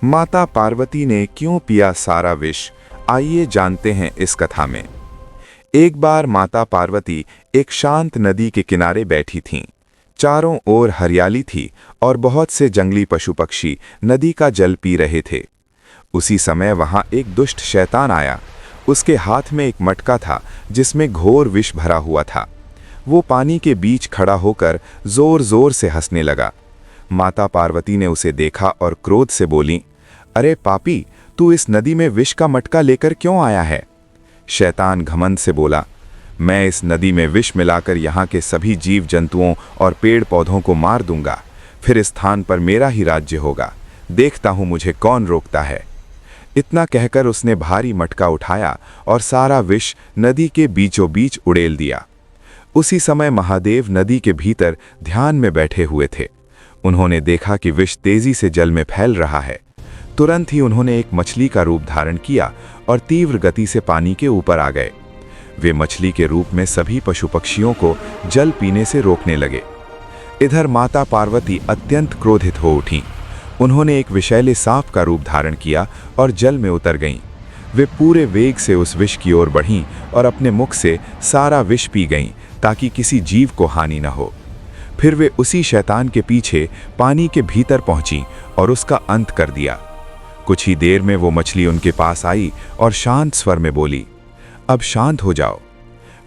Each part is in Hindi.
माता पार्वती ने क्यों पिया सारा विष, आइए जानते हैं इस कथा में। एक बार माता पार्वती एक शांत नदी के किनारे बैठी थीं। चारों ओर हरियाली थी और बहुत से जंगली पशु पक्षी नदी का जल पी रहे थे। उसी समय वहां एक दुष्ट शैतान आया। उसके हाथ में एक मटका था जिसमें घोर विष भरा हुआ था। वो पानी के बीच खड़ा होकर जोर जोर से हंसने लगा। माता पार्वती ने उसे देखा और क्रोध से बोली, अरे पापी, तू इस नदी में विष का मटका लेकर क्यों आया है? शैतान घमंड से बोला, मैं इस नदी में विष मिलाकर यहाँ के सभी जीव जंतुओं और पेड़ पौधों को मार दूंगा। फिर इस स्थान पर मेरा ही राज्य होगा। देखता हूँ मुझे कौन रोकता है। इतना कहकर उसने भारी मटका उठाया और सारा विष नदी के बीचों बीच उड़ेल दिया। उसी समय महादेव नदी के भीतर ध्यान में बैठे हुए थे। उन्होंने देखा कि विष तेजी से जल में फैल रहा है। तुरंत ही उन्होंने एक मछली का रूप धारण किया और तीव्र गति से पानी के ऊपर आ गए। वे मछली के रूप में सभी पशु पक्षियों को जल पीने से रोकने लगे। इधर माता पार्वती अत्यंत क्रोधित हो उठीं। उन्होंने एक विषैले सांप का रूप धारण किया और जल में उतर गईं। वे पूरे वेग से उस विष की ओर बढ़ीं और अपने मुख से सारा विष पी गईं ताकि किसी जीव को हानि न हो। फिर वे उसी शैतान के पीछे पानी के भीतर पहुंचीं और उसका अंत कर दिया। कुछ ही देर में वो मछली उनके पास आई और शांत स्वर में बोली, अब शांत हो जाओ।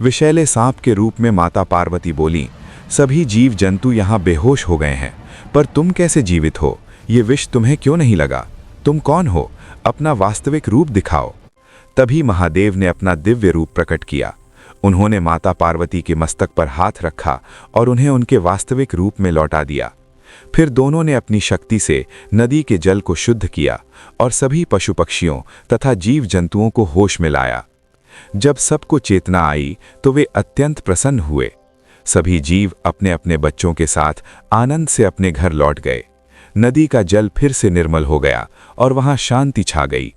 विषैले सांप के रूप में माता पार्वती बोली, सभी जीव जंतु यहाँ बेहोश हो गए हैं, पर तुम कैसे जीवित हो? ये विष तुम्हें क्यों नहीं लगा? तुम कौन हो? अपना वास्तविक रूप दिखाओ। तभी महादेव ने अपना दिव्य रूप प्रकट किया। उन्होंने माता पार्वती के मस्तक पर हाथ रखा और उन्हें उनके वास्तविक रूप में लौटा दिया। फिर दोनों ने अपनी शक्ति से नदी के जल को शुद्ध किया और सभी पशु पक्षियों तथा जीव जंतुओं को होश में लाया। जब सबको चेतना आई तो वे अत्यंत प्रसन्न हुए। सभी जीव अपने अपने बच्चों के साथ आनंद से अपने घर लौट गए। नदी का जल फिर से निर्मल हो गया और वहां शांति छा गई।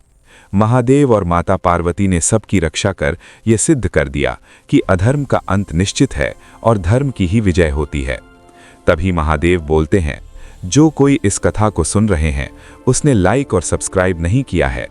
महादेव और माता पार्वती ने सबकी रक्षा कर यह सिद्ध कर दिया कि अधर्म का अंत निश्चित है और धर्म की ही विजय होती है। तभी महादेव बोलते हैं, जो कोई इस कथा को सुन रहे हैं उसने लाइक और सब्सक्राइब नहीं किया है